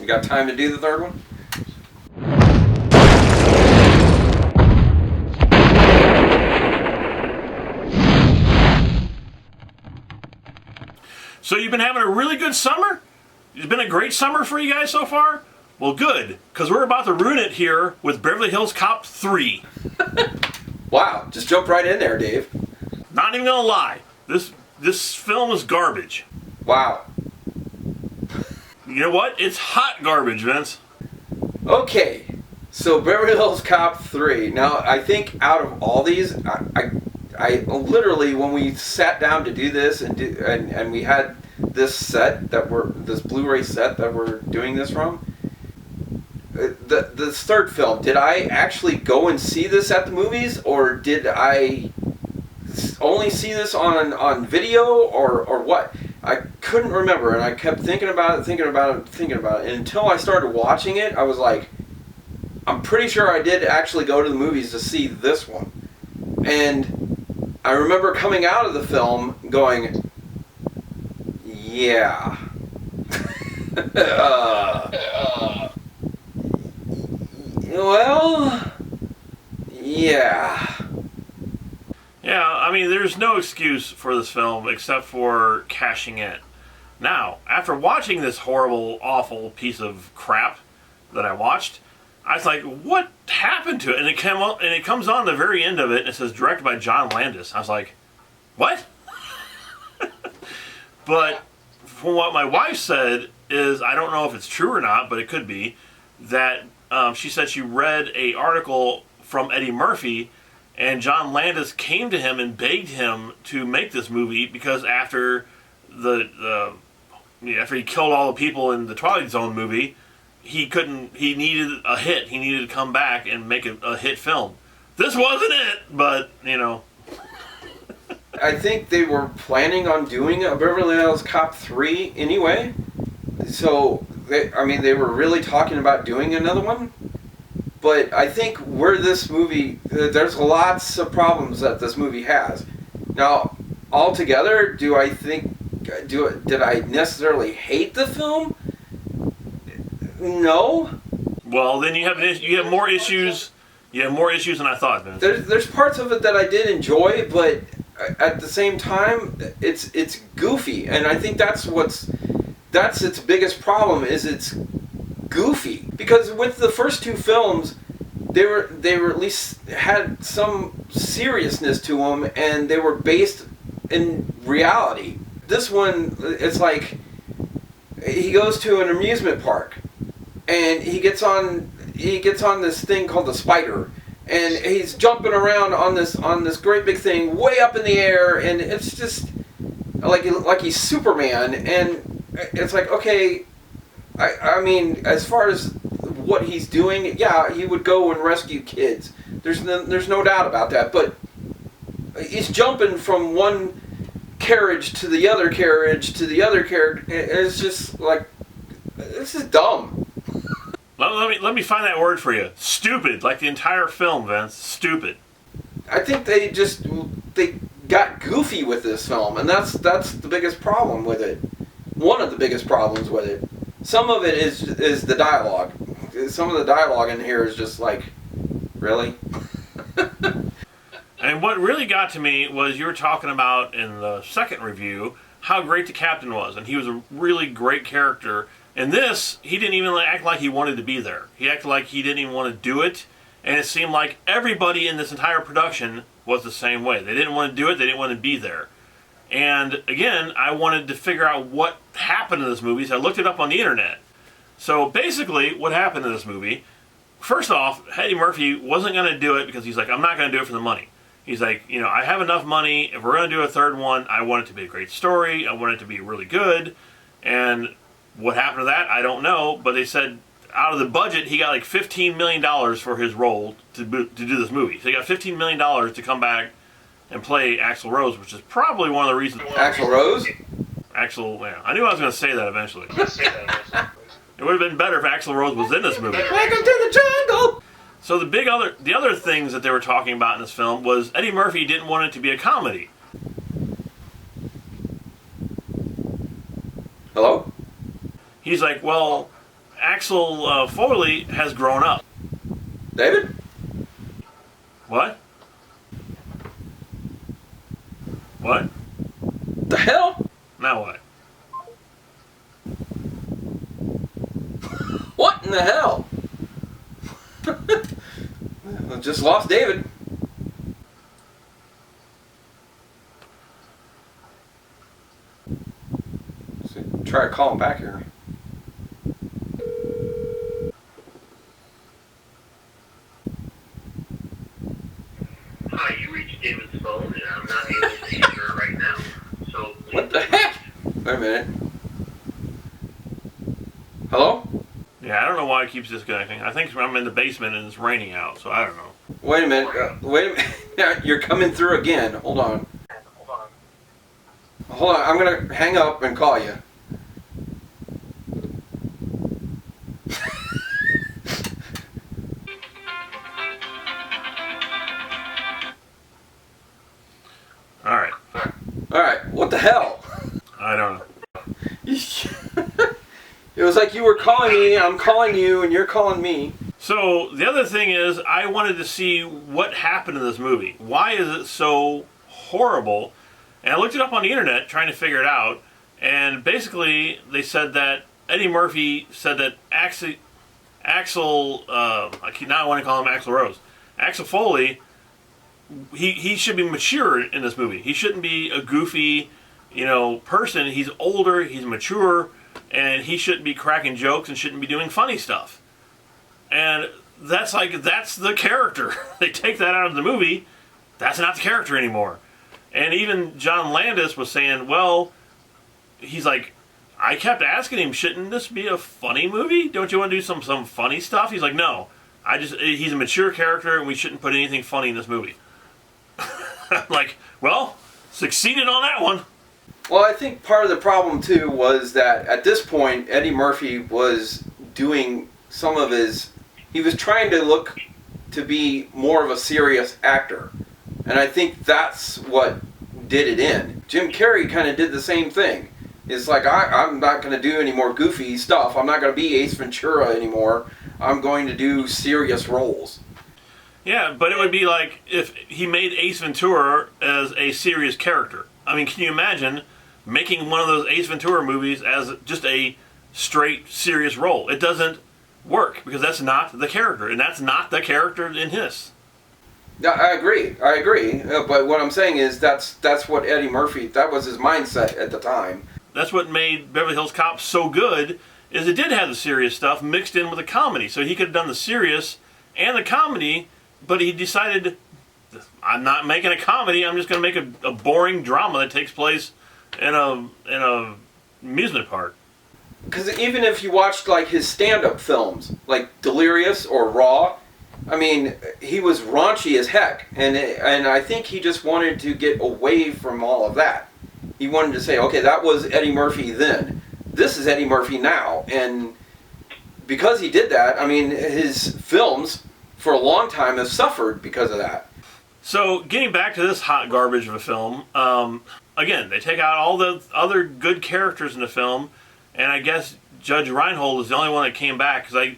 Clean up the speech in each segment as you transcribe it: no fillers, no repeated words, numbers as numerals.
You got time to do the third one? So you've been having a really good summer? It's been a great summer for you guys so far? Well, good, because we're about to ruin it here with Beverly Hills Cop 3. Wow, just jumped right in there, Dave. Not even gonna lie, this film is garbage. Wow. You know what? It's hot garbage, Vince. Okay, so Beverly Hills Cop 3. Now, I think out of all these, I literally, when we sat down to do this and we had this set this Blu-ray set that we're doing this from, the third film, did I actually go and see this at the movies, or did I only see this on video, or what? I couldn't remember, and I kept thinking about it, and until I started watching it, I was like, I'm pretty sure I did actually go to the movies to see this one. And I remember coming out of the film going, yeah. Well, yeah. Yeah, I mean, there's no excuse for this film except for cashing in. Now, after watching this horrible, awful piece of crap that I watched, I was like, what happened to it? And it comes on the very end of it, and it says directed by John Landis. I was like, what? But from what my wife said is, I don't know if it's true or not, but it could be, that she said she read an article from Eddie Murphy, and John Landis came to him and begged him to make this movie because after after he killed all the people in the Twilight Zone movie, he needed a hit. He needed to come back and make a hit film. This wasn't it, but, you know. I think they were planning on doing a Beverly Hills Cop 3 anyway. So, they were really talking about doing another one. But I think there's lots of problems that this movie has. Now, altogether, did I necessarily hate the film? No. Well, then you have more issues. You have more issues than I thought, Vince. There's parts of it that I did enjoy, but at the same time, it's goofy, and I think that's its biggest problem, is it's goofy. Because with the first two films, they were at least had some seriousness to them, and they were based in reality. This one, it's like he goes to an amusement park, and he gets on this thing called the spider, and he's jumping around on this great big thing way up in the air, and it's just like he's Superman, and it's like, okay, I mean, as far as what he's doing, yeah, he would go and rescue kids. There's no doubt about that, but he's jumping from one carriage to the other carriage to the other carriage. It's just like, this is dumb. Let me find that word for you. Stupid, like the entire film, Vince. Stupid. I think they got goofy with this film, and that's the biggest problem with it. One of the biggest problems with it. Some of it is the dialogue. Some of the dialogue in here is just like, really? And what really got to me was you were talking about in the second review how great the captain was, and he was a really great character. In this, he didn't even act like he wanted to be there. He acted like he didn't even want to do it, and it seemed like everybody in this entire production was the same way. They didn't want to do it, they didn't want to be there. And again, I wanted to figure out what happened in this movie, so I looked it up on the internet. So basically, what happened in this movie, first off, Eddie Murphy wasn't going to do it because he's like, I'm not going to do it for the money. He's like, I have enough money. If we're going to do a third one, I want it to be a great story. I want it to be really good. And what happened to that, I don't know. But they said out of the budget, he got like $15 million for his role to do this movie. So he got $15 million to come back and play Axl Rose, which is probably one of the reasons. Axl Rose? Yeah. I knew I was going to say that eventually. It would have been better if Axl Rose was in this movie. Welcome to the jungle! So the other things that they were talking about in this film was Eddie Murphy didn't want it to be a comedy. Hello? He's like, well, Axel Foley has grown up. David? What? What? The hell? Now what? What in the hell? I just lost David. So try to call him back here. Hi, you reached David's phone, and I'm not able to answer it right now. So What the heck? Wait a minute. Hello? Yeah, I don't know why it keeps disconnecting. I think I'm in the basement and it's raining out, so I don't know. Wait a minute. Wait a minute. Now, you're coming through again. Hold on. Hold on. I'm going to hang up and call you. Alright. Alright. What the hell? I don't know. It was like you were calling me, I'm calling you, and you're calling me. So, the other thing is, I wanted to see what happened in this movie. Why is it so horrible? And I looked it up on the internet, trying to figure it out. And basically, they said that Eddie Murphy said that Axel, now I want to call him Axl Rose. Axel Foley, he should be mature in this movie. He shouldn't be a goofy, person. He's older, he's mature, and he shouldn't be cracking jokes and shouldn't be doing funny stuff. And that's the character. They take that out of the movie. That's not the character anymore. And even John Landis was saying, well, he's like, I kept asking him, shouldn't this be a funny movie? Don't you want to do some funny stuff? He's like, no. He's a mature character and we shouldn't put anything funny in this movie. I'm like, well, succeeded on that one. Well, I think part of the problem, too, was that at this point, Eddie Murphy was doing some of his... He was trying to look to be more of a serious actor. And I think that's what did it in. Jim Carrey kind of did the same thing. It's like, I'm not going to do any more goofy stuff. I'm not going to be Ace Ventura anymore. I'm going to do serious roles. Yeah, but it would be like if he made Ace Ventura as a serious character. I mean, can you imagine making one of those Ace Ventura movies as just a straight, serious role? It doesn't work because that's not the character, and that's not the character in his. Yeah, I agree. But what I'm saying is that's what Eddie Murphy, that was his mindset at the time. That's what made Beverly Hills Cop so good, is it did have the serious stuff mixed in with the comedy. So he could have done the serious and the comedy, but he decided, I'm not making a comedy, I'm just going to make a boring drama that takes place in a amusement park. Because even if you watched like his stand-up films, like Delirious or Raw, I mean, he was raunchy as heck, and I think he just wanted to get away from all of that. He wanted to say, okay, that was Eddie Murphy then. This is Eddie Murphy now. And because he did that, I mean, his films for a long time have suffered because of that. So, getting back to this hot garbage of a film, again, they take out all the other good characters in the film, and I guess Judge Reinhold is the only one that came back, because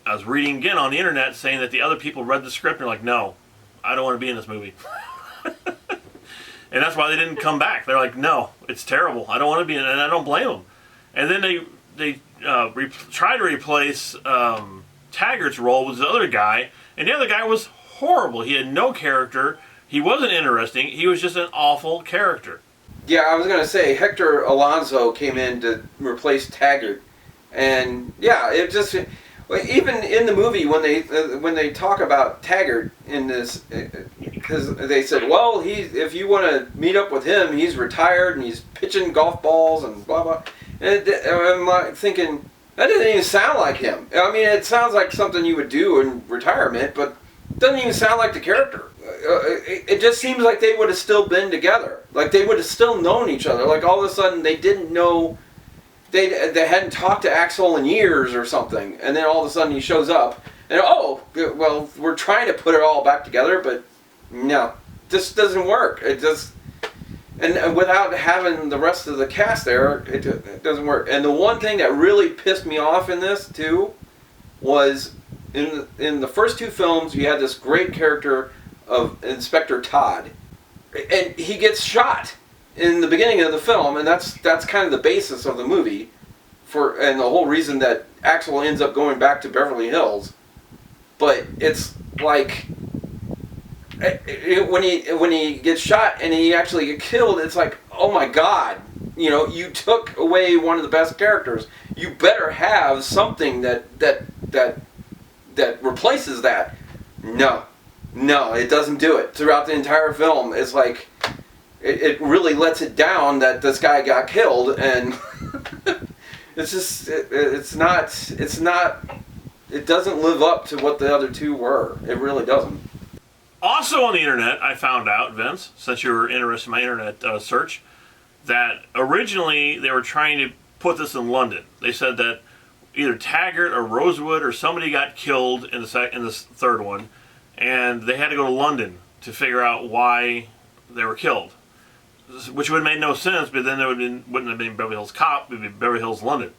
I was reading again on the internet saying that the other people read the script and are like, no, I don't want to be in this movie. And that's why they didn't come back. They're like, no, it's terrible. I don't want to be in it, and I don't blame them. And then they tried to replace Taggart's role with the other guy, and the other guy was horrible. He had no character. He wasn't interesting. He was just an awful character. Yeah, I was going to say, Hector Alonso came in to replace Taggart. And, yeah, it just... Even in the movie, when they talk about Taggart in this, because they said, well, if you want to meet up with him, he's retired and he's pitching golf balls and blah, blah. And I'm like thinking, that doesn't even sound like him. I mean, it sounds like something you would do in retirement, but it doesn't even sound like the character. It just seems like they would have still been together. Like they would have still known each other. Like all of a sudden they didn't know... They hadn't talked to Axel in years or something, and then all of a sudden he shows up, and oh, well, we're trying to put it all back together, but no, this doesn't work. And without having the rest of the cast there, it doesn't work. And the one thing that really pissed me off in this too was in the first two films you had this great character of Inspector Todd, and he gets shot in the beginning of the film, and that's kind of the basis of the movie, and the whole reason that Axel ends up going back to Beverly Hills. But it's like when he gets shot and he actually gets killed, it's like, oh my God, you took away one of the best characters. You better have something that replaces that. No, it doesn't do it. Throughout the entire film, it's like it really lets it down that this guy got killed, and it's just it doesn't live up to what the other two were. It really doesn't. Also on the internet, I found out, Vince, since you were interested in my internet search, that originally they were trying to put this in London. They said that either Taggart or Rosewood or somebody got killed in this third one, and they had to go to London to figure out why they were killed, which would have made no sense. But then it wouldn't have been Beverly Hills Cop; it would be Beverly Hills London,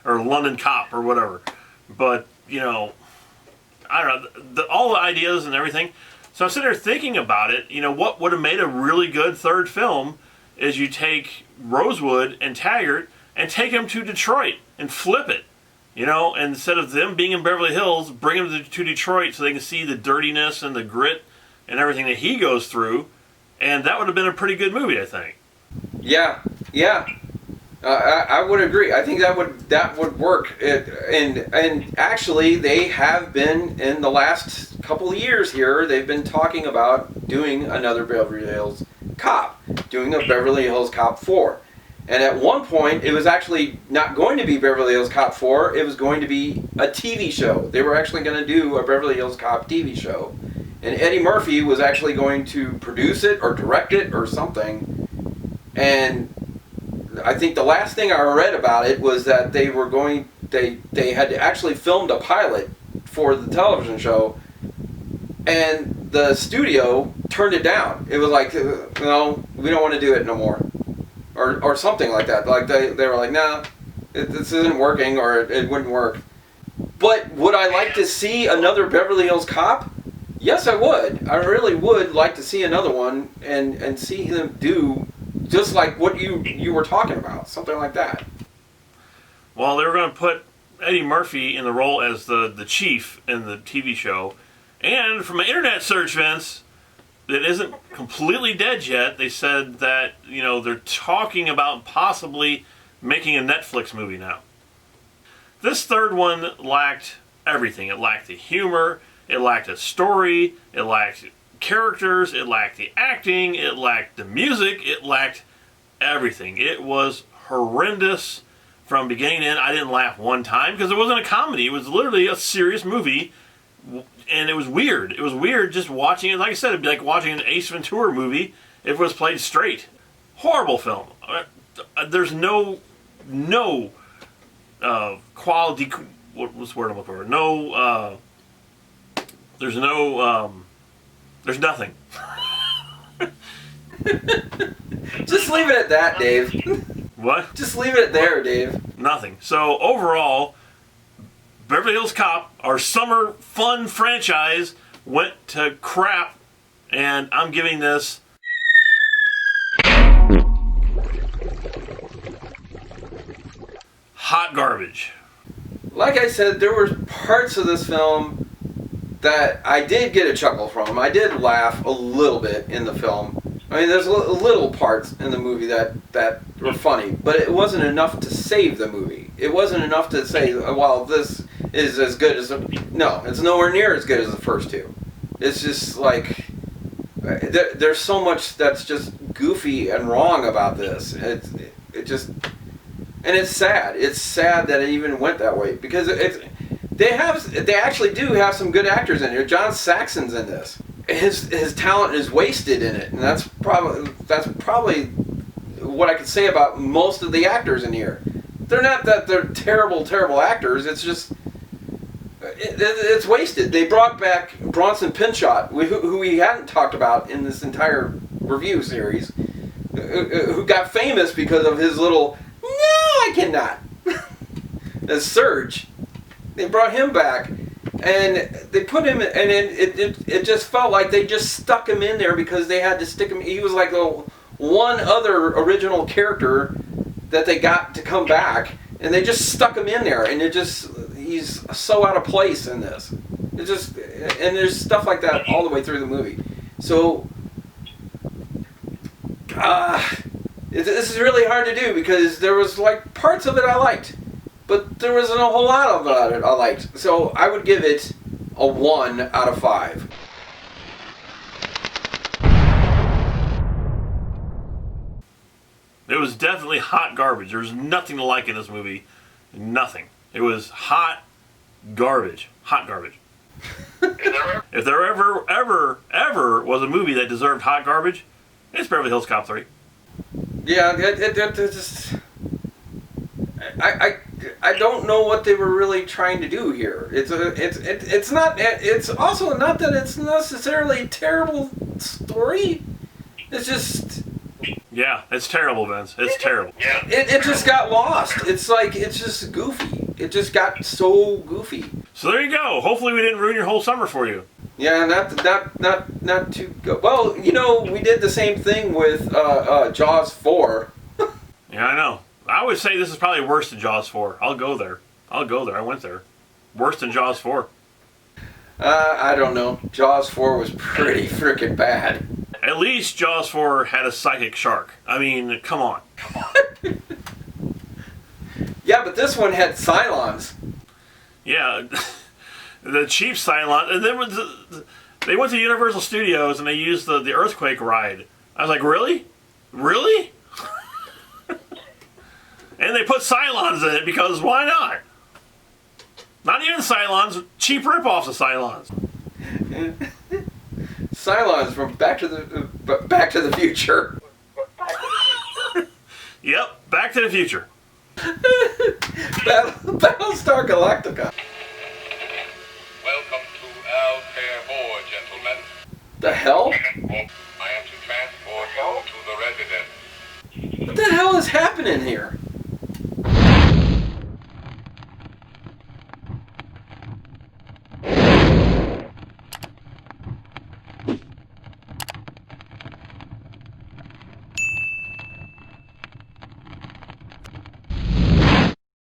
or London Cop, or whatever. But I don't know, all the ideas and everything. So I'm sitting there thinking about it. What would have made a really good third film is you take Rosewood and Taggart and take them to Detroit and flip it. Instead of them being in Beverly Hills, bring them to Detroit so they can see the dirtiness and the grit and everything that he goes through. And that would have been a pretty good movie, I think. Yeah. I would agree. I think that would work. And actually, they have been, in the last couple of years here, they've been talking about doing another Beverly Hills Cop, doing a Beverly Hills Cop 4. And at one point, it was actually not going to be Beverly Hills Cop 4, it was going to be a TV show. They were actually going to do a Beverly Hills Cop TV show. And Eddie Murphy was actually going to produce it or direct it or something. And I think the last thing I read about it was that they had actually filmed a pilot for the television show, and the studio turned it down. It was like, no, we don't want to do it no more, or something like that. Like they were like, nah, this isn't working, or it wouldn't work. But would I like to see another Beverly Hills Cop? Yes, I would. I really would like to see another one and see them do just like what you were talking about, something like that. Well, they were going to put Eddie Murphy in the role as the chief in the TV show. And from an internet search, Vince, that isn't completely dead yet, they said that, they're talking about possibly making a Netflix movie now. This third one lacked everything. It lacked the humor, it lacked a story, it lacked characters, it lacked the acting, it lacked the music, it lacked everything. It was horrendous from beginning to end. I didn't laugh one time because it wasn't a comedy. It was literally a serious movie, and it was weird. It was weird just watching it. Like I said, it'd be like watching an Ace Ventura movie if it was played straight. Horrible film. There's no quality. What's the word I'm looking for? There's nothing. Just leave it at that, Dave. What? Just leave it there, Dave. Nothing. So overall, Beverly Hills Cop, our summer fun franchise, went to crap, and I'm giving this hot garbage. Like I said, there were parts of this film that I did get a chuckle from. I did laugh a little bit in the film. I mean, there's little parts in the movie that were funny, but it wasn't enough to save the movie. It wasn't enough to say, well, this is as good as... No, it's nowhere near as good as the first two. It's just like... There's so much that's just goofy and wrong about this. It just... And it's sad. It's sad that it even went that way, because they actually do have some good actors in here. John Saxon's in this. His talent is wasted in it, and that's probably what I could say about most of the actors in here. They're not that they're terrible actors. It's just it's wasted. They brought back Bronson Pinchot, who we hadn't talked about in this entire review series, who got famous because of his little "No, I cannot." As Surge, they brought him back, and they put him, and it just felt like they just stuck him in there because they had to stick him. He was like the one other original character that they got to come back, and they just stuck him in there, and he's so out of place in this. It just, and there's stuff like that all the way through the movie. So, this is really hard to do because there was like parts of it I liked, but there wasn't a whole lot about it I liked. So I would give it a 1 out of 5. It was definitely hot garbage. There was nothing to like in this movie. Nothing. It was hot garbage. Hot garbage. If there ever was a movie that deserved hot garbage, it's Beverly Hills Cop 3. Yeah, it just... I don't know what they were really trying to do here. It's also not that it's necessarily a terrible story. It's just... Yeah, it's terrible, Vince. It's terrible. Yeah. It just got lost. It's like, it's just goofy. It just got so goofy. So there you go. Hopefully we didn't ruin your whole summer for you. Yeah, not too good. Well, you know, we did the same thing with Jaws 4. Yeah, I know. I would say this is probably worse than Jaws 4. I'll go there. I went there. Worse than Jaws 4. I don't know. Jaws 4 was pretty freaking bad. At least Jaws 4 had a psychic shark. I mean, come on. Yeah, but this one had Cylons. Yeah, the cheap Cylon. And then they went to Universal Studios and they used the earthquake ride. I was like, really? Really? And they put Cylons in it because why not? Not even Cylons, cheap ripoffs of Cylons. Cylons from Back to the Future. Yep, Back to the Future. Welcome Battlestar Galactica. to Al Fairboard, gentlemen. The hell? I am to transport you to the residence. What the hell is happening here?